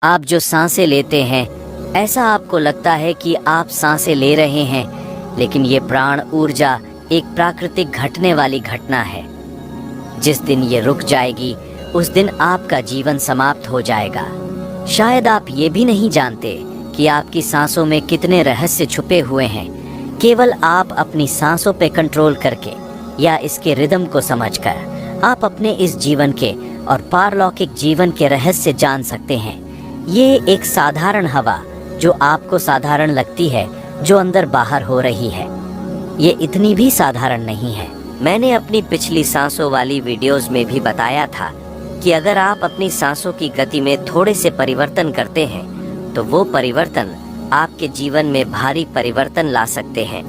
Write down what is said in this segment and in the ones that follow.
आप जो सांसें लेते हैं, ऐसा आपको लगता है कि आप सांसें ले रहे हैं, लेकिन ये प्राण ऊर्जा एक प्राकृतिक घटने वाली घटना है। जिस दिन ये रुक जाएगी, उस दिन आपका जीवन समाप्त हो जाएगा। शायद आप ये भी नहीं जानते कि आपकी सांसों में कितने रहस्य छुपे हुए हैं। केवल आप अपनी सांसों पे कंट्रोल करके या इसके रिदम को समझकर आप अपने इस जीवन के और पारलौकिक जीवन के रहस्य जान सकते हैं। ये एक साधारण हवा जो आपको साधारण लगती है, जो अंदर बाहर हो रही है, ये इतनी भी साधारण नहीं है। मैंने अपनी पिछली सांसों वाली वीडियोस में भी बताया था कि अगर आप अपनी सांसों की गति में थोड़े से परिवर्तन करते हैं तो वो परिवर्तन आपके जीवन में भारी परिवर्तन ला सकते हैं।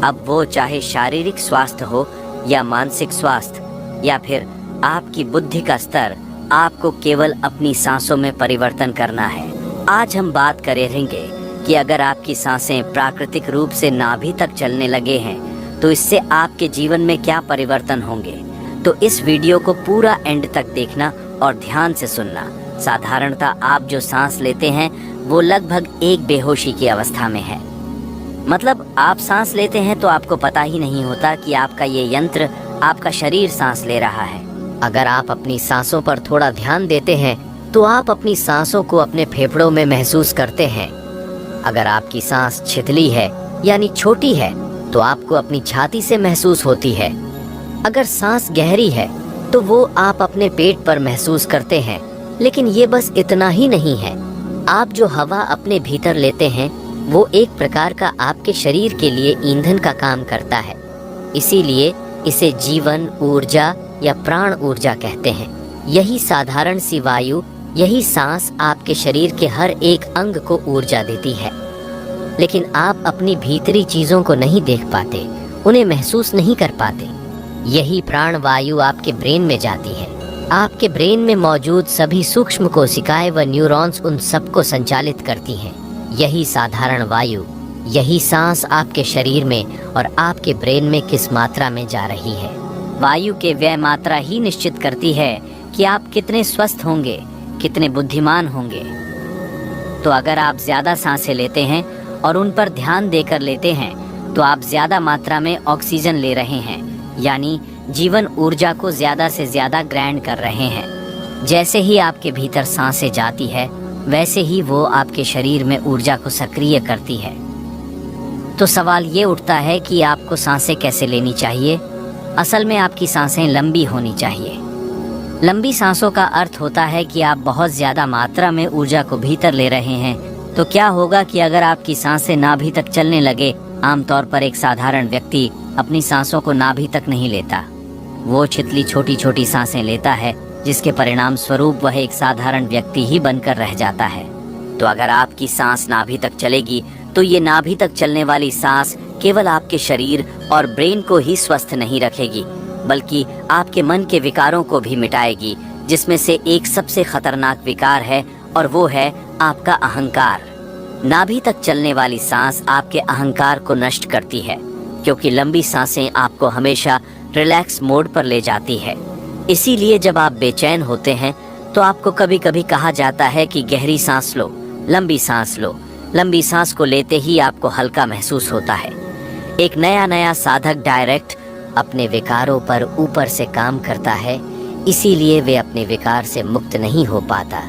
अब वो चाहे शारीरिक स्वास्थ्य हो या मानसिक स्वास्थ्य या फिर आपकी बुद्धि का स्तर, आपको केवल अपनी सांसों में परिवर्तन करना है। आज हम बात करेंगे कि अगर आपकी सांसें प्राकृतिक रूप से नाभि तक चलने लगे हैं तो इससे आपके जीवन में क्या परिवर्तन होंगे। तो इस वीडियो को पूरा एंड तक देखना और ध्यान से सुनना। साधारणतः आप जो सांस लेते हैं वो लगभग एक बेहोशी की अवस्था में है। मतलब आप सांस लेते हैं तो आपको पता ही नहीं होता कि आपका ये यंत्र, आपका शरीर सांस ले रहा है। अगर आप अपनी सांसों पर थोड़ा ध्यान देते हैं तो आप अपनी सांसों को अपने फेफड़ों में महसूस करते हैं। अगर आपकी सांस छितली है यानी छोटी है तो आपको अपनी छाती से महसूस होती है। अगर सांस गहरी है तो वो आप अपने पेट पर महसूस करते हैं। लेकिन ये बस इतना ही नहीं है। आप जो हवा अपने भीतर लेते हैं वो एक प्रकार का आपके शरीर के लिए ईंधन का काम करता है। इसीलिए इसे जीवन ऊर्जा या प्राण ऊर्जा कहते हैं। यही साधारण सी वायु, यही सांस आपके शरीर के हर एक अंग को ऊर्जा देती है। लेकिन आप अपनी भीतरी चीजों को नहीं देख पाते, उन्हें महसूस नहीं कर पाते। यही प्राण वायु आपके ब्रेन में जाती है। आपके ब्रेन में मौजूद सभी सूक्ष्म कोशिकाएं व न्यूरॉन्स उन सबको संचालित करती हैं। यही साधारण वायु, यही सांस आपके शरीर में और आपके ब्रेन में किस मात्रा में जा रही है। वायु के व्यय मात्रा ही निश्चित करती है कि आप कितने स्वस्थ होंगे, कितने बुद्धिमान होंगे। तो अगर आप ज्यादा सांसें लेते हैं और उन पर ध्यान देकर लेते हैं तो आप ज्यादा मात्रा में ऑक्सीजन ले रहे हैं, यानी जीवन ऊर्जा को ज्यादा से ज्यादा ग्रहण कर रहे हैं। जैसे ही आपके भीतर सांसें जाती है वैसे ही वो आपके शरीर में ऊर्जा को सक्रिय करती है। तो सवाल ये उठता है कि आपको सांसें कैसे लेनी चाहिए। असल में आपकी सांसें लंबी होनी चाहिए। लंबी सांसों का अर्थ होता है कि आप बहुत ज्यादा मात्रा में ऊर्जा को भीतर ले रहे हैं। तो क्या होगा कि अगर आपकी सांसें नाभि तक चलने लगे, आमतौर पर एक साधारण व्यक्ति अपनी सांसों को नाभि तक नहीं लेता, वो छितली छोटी छोटी सांसें लेता है, जिसके परिणाम स्वरूप वह एक साधारण व्यक्ति ही बनकर रह जाता है। तो अगर आपकी सांस नाभि तक चलेगी तो ये नाभि तक चलने वाली सांस केवल आपके शरीर और ब्रेन को ही स्वस्थ नहीं रखेगी, बल्कि आपके मन के विकारों को भी मिटाएगी, जिसमें से एक सबसे खतरनाक विकार है और वो है आपका अहंकार। नाभि तक चलने वाली सांस आपके अहंकार को नष्ट करती है, क्योंकि लंबी सांसें आपको हमेशा रिलैक्स मोड पर ले जाती है। इसीलिए जब आप बेचैन होते हैं तो आपको कभी कभी कहा जाता है कि गहरी सांस लो, लंबी सांस लो। लंबी सांस को लेते ही आपको हल्का महसूस होता है। एक नया साधक डायरेक्ट अपने विकारों पर ऊपर से काम करता है, इसीलिए वे अपने विकार से मुक्त नहीं हो पाता।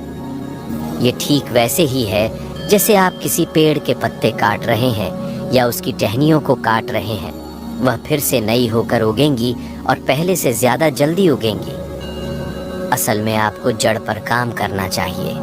ये ठीक वैसे ही है जैसे आप किसी पेड़ के पत्ते काट रहे हैं या उसकी टहनियों को काट रहे हैं। वह फिर से नई होकर उगेंगी और पहले से ज्यादा जल्दी उगेंगी। असल में आपको जड़ पर काम करना चाहिए।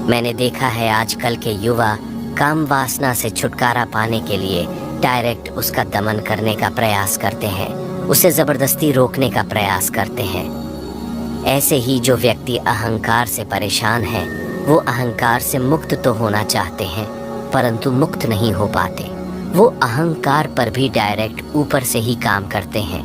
मैंने देखा है आजकल के युवा काम वासना से छुटकारा पाने के लिए डायरेक्ट उसका दमन करने का प्रयास करते हैं, उसे जबरदस्ती रोकने का प्रयास करते हैं। ऐसे ही जो व्यक्ति अहंकार से परेशान है, वो अहंकार से मुक्त तो होना चाहते हैं परंतु मुक्त नहीं हो पाते। वो अहंकार पर भी डायरेक्ट ऊपर से ही काम करते हैं।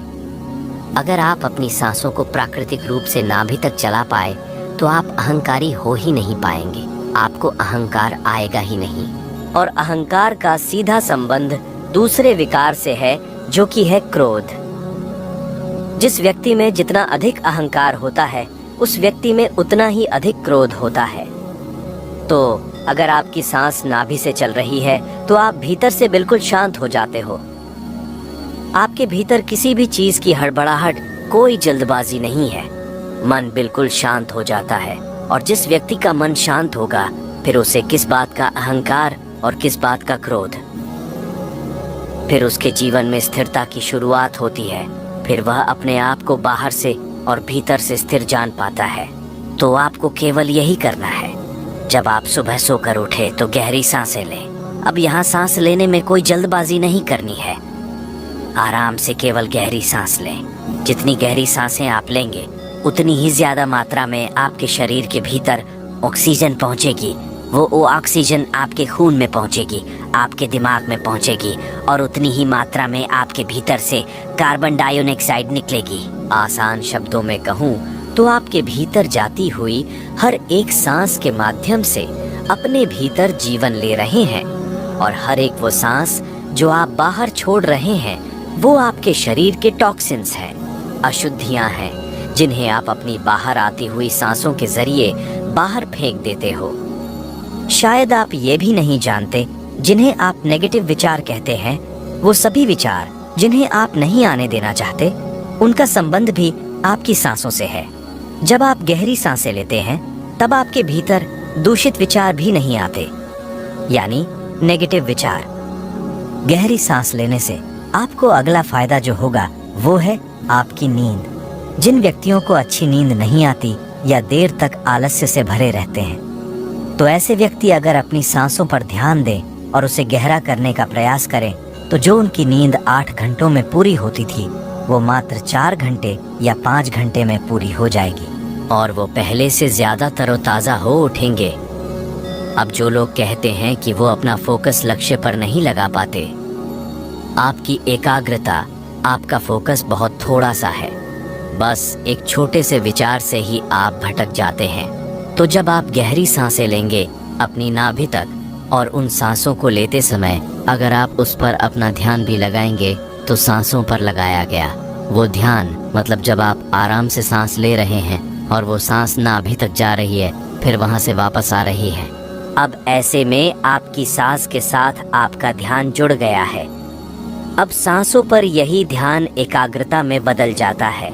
अगर आप अपनी सांसों को प्राकृतिक रूप से नाभि तक चला पाए तो आप अहंकारी हो ही नहीं पाएंगे, आपको अहंकार आएगा ही नहीं। और अहंकार का सीधा संबंध दूसरे विकार से है, जो कि है क्रोध। जिस व्यक्ति में जितना अधिक अहंकार होता है, उस व्यक्ति में उतना ही अधिक क्रोध होता है। तो अगर आपकी सांस नाभि से चल रही है तो आप भीतर से बिल्कुल शांत हो जाते हो। आपके भीतर किसी भी चीज की हड़बड़ाहट, कोई जल्दबाजी नहीं है। मन बिल्कुल शांत हो जाता है। और जिस व्यक्ति का मन शांत होगा, फिर उसे किस बात का अहंकार और किस बात का क्रोध। फिर उसके जीवन में स्थिरता की शुरुआत होती है। फिर वह अपने आप को बाहर से और भीतर से स्थिर जान पाता है। तो आपको केवल यही करना है। जब आप सुबह सोकर उठे तो गहरी सांसें लें। अब यहाँ सांस लेने में कोई जल्दबाजी नहीं करनी है। आराम से केवल गहरी सांस लें। जितनी गहरी सांसें आप लेंगे, उतनी ही ज्यादा मात्रा में आपके शरीर के भीतर ऑक्सीजन पहुंचेगी। वो ऑक्सीजन आपके खून में पहुंचेगी, आपके दिमाग में पहुंचेगी, और उतनी ही मात्रा में आपके भीतर से कार्बन डाइऑक्साइड निकलेगी। आसान शब्दों में कहूँ तो आपके भीतर जाती हुई हर एक सांस के माध्यम से अपने भीतर जीवन ले रहे हैं। और हर एक वो सांस जो आप बाहर छोड़ रहे हैं, वो आपके शरीर के टॉक्सिन्स हैं, अशुद्धियां हैं, जिन्हें आप अपनी बाहर आती हुई सांसों के जरिए बाहर फेंक देते हो। शायद आप ये भी नहीं जानते, जिन्हें आप नेगेटिव विचार कहते हैं, वो सभी विचार जिन्हें आप नहीं आने देना चाहते, उनका संबंध भी आपकी सांसों से है। जब आप गहरी सांसें लेते हैं, तब आपके भीतर दूषित विचार भी नहीं आते, यानी नेगेटिव विचार। गहरी सांस लेने से आपको अगला फायदा जो होगा वो है आपकी नींद। जिन व्यक्तियों को अच्छी नींद नहीं आती या देर तक आलस्य से भरे रहते हैं, तो ऐसे व्यक्ति अगर अपनी सांसों पर ध्यान दें और उसे गहरा करने का प्रयास करें, तो जो उनकी नींद 8 घंटों में पूरी होती थी, वो मात्र 4 घंटे या 5 घंटे में पूरी हो जाएगी, और वो पहले से ज्यादा तरोताजा हो उठेंगे। अब जो लोग कहते हैं कि वो अपना फोकस लक्ष्य पर नहीं लगा पाते, आपकी एकाग्रता, आपका फोकस बहुत थोड़ा सा है। बस एक छोटे से विचार से ही आप भटक जाते हैं। तो जब आप गहरी सांसें लेंगे अपनी नाभि तक, और उन सांसों को लेते समय अगर आप उस पर अपना ध्यान भी लगाएंगे, तो सांसों पर लगाया गया वो ध्यान, मतलब जब आप आराम से सांस ले रहे हैं और वो सांस नाभि तक जा रही है, फिर वहां से वापस आ रही है। अब ऐसे में आपकी सांस के साथ आपका ध्यान जुड़ गया है। अब सांसों पर यही ध्यान एकाग्रता में बदल जाता है।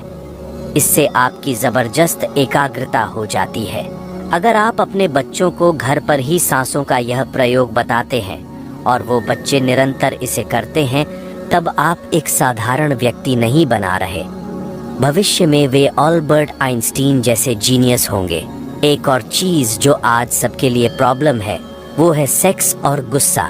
इससे आपकी जबरदस्त एकाग्रता हो जाती है। अगर आप अपने बच्चों को घर पर ही सांसों का यह प्रयोग बताते हैं और वो बच्चे निरंतर इसे करते हैं, तब आप एक साधारण व्यक्ति नहीं बना रहे। भविष्य में वे अल्बर्ट आइंस्टीन जैसे जीनियस होंगे। एक और चीज जो आज सबके लिए प्रॉब्लम है, वो है सेक्स और गुस्सा।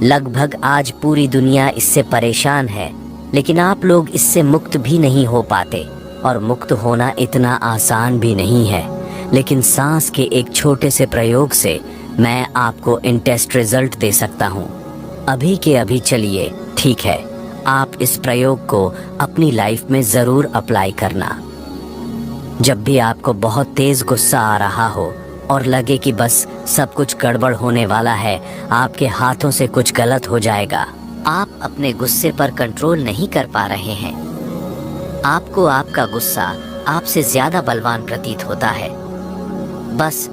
लगभग आज पूरी दुनिया इससे परेशान है, लेकिन आप लोग इससे मुक्त भी नहीं हो पाते, और मुक्त होना इतना आसान भी नहीं है। लेकिन सांस के एक छोटे से प्रयोग से मैं आपको इन टेस्ट रिजल्ट दे सकता हूँ। अभी के अभी चलिए, ठीक है, आप इस प्रयोग को अपनी लाइफ में जरूर अप्लाई करना। जब भी आपको बहुत तेज गुस्सा आ रहा हो और लगे कि बस सब कुछ गड़बड़ होने वाला है, आपके हाथों से कुछ गलत हो जाएगा, आप अपने गुस्से पर कंट्रोल नहीं कर पा रहे हैं, आपको आपका गुस्सा आपसे ज्यादा बलवान प्रतीत होता है, बस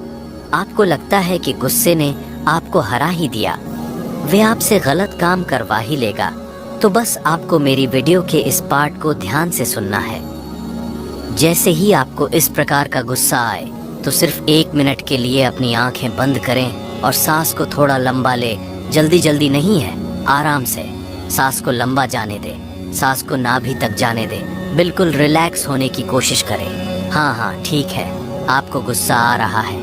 आपको लगता है कि गुस्से ने आपको हरा ही दिया, वे आपसे गलत काम करवा ही लेगा, तो बस आपको मेरी वीडियो के इस पार्ट को ध्यान से सुनना है। जैसे ही आपको इस प्रकार का गुस्सा आए, तो सिर्फ 1 मिनट के लिए अपनी आंखें बंद करें और सांस को थोड़ा लंबा ले। जल्दी जल्दी नहीं है, आराम से सांस को लंबा जाने दे, सांस को नाभि तक जाने दे, बिल्कुल रिलैक्स होने की कोशिश करें। हाँ, ठीक है, आपको गुस्सा आ रहा है,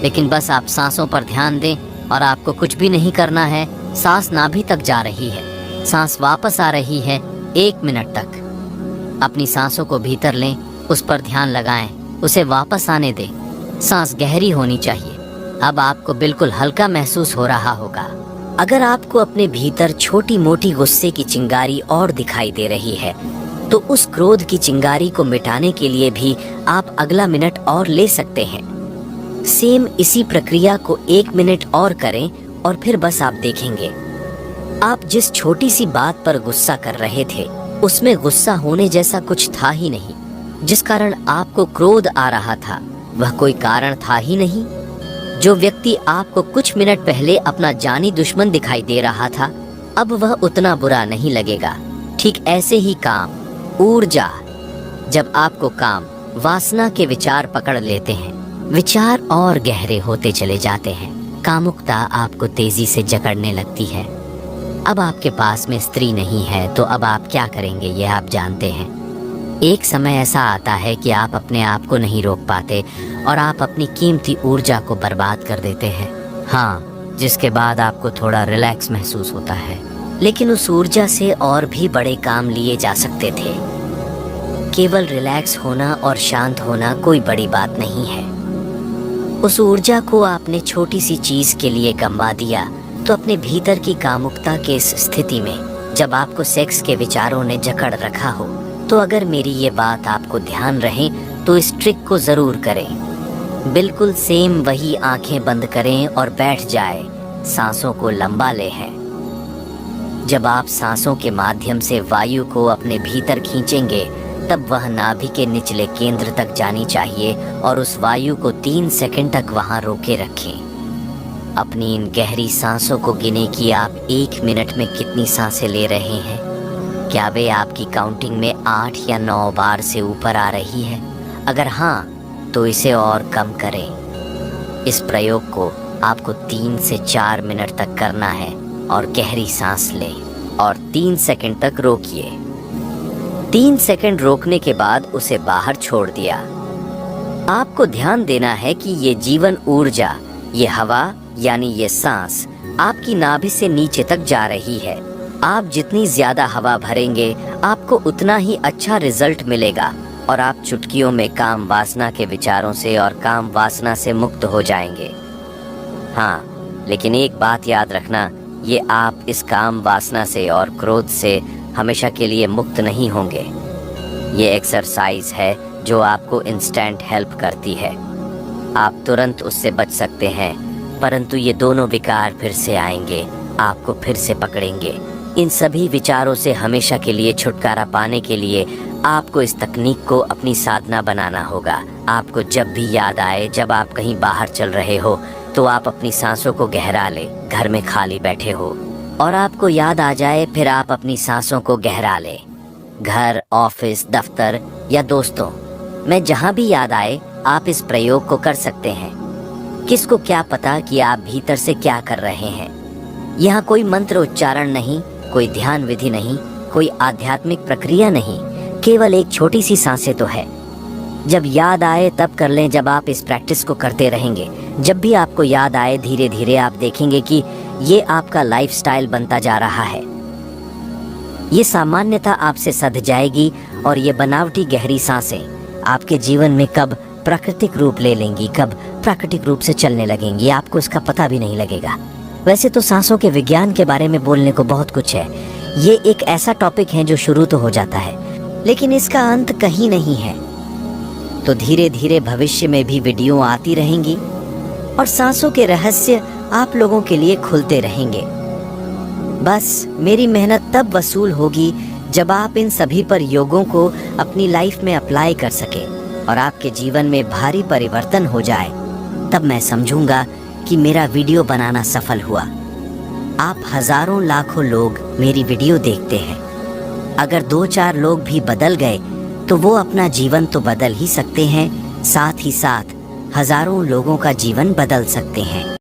लेकिन बस आप सांसों पर ध्यान दें और आपको कुछ भी नहीं करना है। सांस नाभि तक जा रही है, सांस वापस आ रही है। 1 मिनट तक अपनी सांसों को भीतर लें, उस पर ध्यान लगाएं, उसे वापस आने दें। सांस गहरी होनी चाहिए। अब आपको बिल्कुल हल्का महसूस हो रहा होगा। अगर आपको अपने भीतर छोटी मोटी गुस्से की चिंगारी और दिखाई दे रही है, तो उस क्रोध की चिंगारी को मिटाने के लिए भी आप अगला मिनट और ले सकते हैं। सेम इसी प्रक्रिया को 1 मिनट और करें और फिर बस आप देखेंगे, आप जिस छोटी सी बात पर गुस्सा कर रहे थे, उसमें गुस्सा होने जैसा कुछ था ही नहीं। जिस कारण आपको क्रोध आ रहा था, वह कोई कारण था ही नहीं। जो व्यक्ति आपको कुछ मिनट पहले अपना जानी दुश्मन दिखाई दे रहा था, अब वह उतना बुरा नहीं लगेगा। ठीक ऐसे ही काम, ऊर्जा। जब आपको काम, वासना के विचार पकड़ लेते हैं, विचार और गहरे होते चले जाते हैं। कामुकता आपको तेजी से जकड़ने लगती है। अब आपके पास में स्त्री नहीं है तो अब आप क्या करेंगे, ये आप जानते हैं। एक समय ऐसा आता है कि आप अपने आप को नहीं रोक पाते और आप अपनी कीमती ऊर्जा को बर्बाद कर देते हैं। हाँ, जिसके बाद आपको थोड़ा रिलैक्स महसूस होता है, लेकिन उस ऊर्जा से और भी बड़े काम लिए जा सकते थे। केवल रिलैक्स होना और शांत होना कोई बड़ी बात नहीं है। उस ऊर्जा को आपने छोटी सी चीज के लिए गंवा दिया तो अपने भीतर की कामुकता के इस स्थिति में, जब आपको सेक्स के विचारों ने जकड़ रखा हो, तो अगर मेरी ये बात आपको ध्यान रहे तो इस ट्रिक को जरूर करें। बिल्कुल सेम वही आंखें बंद करें और बैठ जाए, सांसों को लंबा ले हैं। जब आप सांसों के माध्यम से वायु को अपने भीतर खींचेंगे, तब वह नाभि के निचले केंद्र तक जानी चाहिए और उस वायु को 3 सेकंड तक वहां रोके रखें। अपनी इन गहरी सांसों को गिने कि आप 1 मिनट में कितनी सांसें ले रहे हैं। क्या वे आपकी काउंटिंग में 8 या 9 बार से ऊपर आ रही है? अगर हाँ, तो इसे और कम करें। इस प्रयोग को आपको 3 से 4 मिनट तक करना है और गहरी सांस लें और 3 सेकंड तक रोकिए। 3 सेकंड रोकने के बाद उसे बाहर छोड़ दिया। आपको ध्यान देना है कि ये जीवन ऊर्जा, ये हवा यानी ये सांस आपकी नाभि से नीचे तक जा रही है। आप जितनी ज्यादा हवा भरेंगे, आपको उतना ही अच्छा रिजल्ट मिलेगा और आप चुटकियों में काम वासना के विचारों से और काम वासना से मुक्त हो जाएंगे। हाँ, लेकिन एक बात याद रखना, ये आप इस काम वासना से और क्रोध से हमेशा के लिए मुक्त नहीं होंगे। ये एक्सरसाइज है जो आपको इंस्टेंट हेल्प करती है। आप तुरंत उससे बच सकते हैं, परंतु ये दोनों विकार फिर से आएंगे, आपको फिर से पकड़ेंगे। इन सभी विचारों से हमेशा के लिए छुटकारा पाने के लिए आपको इस तकनीक को अपनी साधना बनाना होगा। आपको जब भी याद आए, जब आप कहीं बाहर चल रहे हो, तो आप अपनी सांसों को गहरा ले। घर में खाली बैठे हो और आपको याद आ जाए, फिर आप अपनी सांसों को गहरा ले। घर, ऑफिस, दफ्तर या दोस्तों में जहां भी याद आए, आप इस प्रयोग को कर सकते हैं। किसको क्या पता कि आप भीतर से क्या कर रहे हैं। यहाँ कोई मंत्र उच्चारण नहीं, कोई ध्यान विधि नहीं, कोई आध्यात्मिक प्रक्रिया नहीं, केवल एक छोटी सी सांसें तो है। जब याद आए तब कर लें। जब आप इस प्रैक्टिस को करते रहेंगे, जब भी आपको याद आए, धीरे धीरे आप देखेंगे कि ये आपका लाइफस्टाइल बनता जा रहा है। ये सामान्यता आपसे सध जाएगी और ये बनावटी गहरी सांसें आपके जीवन में कब प्राकृतिक रूप ले लेंगी, कब प्राकृतिक रूप से चलने लगेंगी, आपको इसका पता भी नहीं लगेगा। वैसे तो सांसों के विज्ञान के बारे में बोलने को बहुत कुछ है। ये एक ऐसा टॉपिक है जो शुरू तो हो जाता है, लेकिन इसका अंत कहीं नहीं है। तो धीरे धीरे भविष्य में भी वीडियो आती रहेंगी और सांसों के रहस्य आप लोगों के लिए खुलते रहेंगे। बस मेरी मेहनत तब वसूल होगी जब आप इन सभी प्रयोगों को अपनी लाइफ में अप्लाई कर सके और आपके जीवन में भारी परिवर्तन हो जाए। तब मैं समझूंगा कि मेरा वीडियो बनाना सफल हुआ। आप हजारों लाखों लोग मेरी वीडियो देखते हैं। अगर 2-4 लोग भी बदल गए तो वो अपना जीवन तो बदल ही सकते हैं, साथ ही साथ हजारों लोगों का जीवन बदल सकते हैं।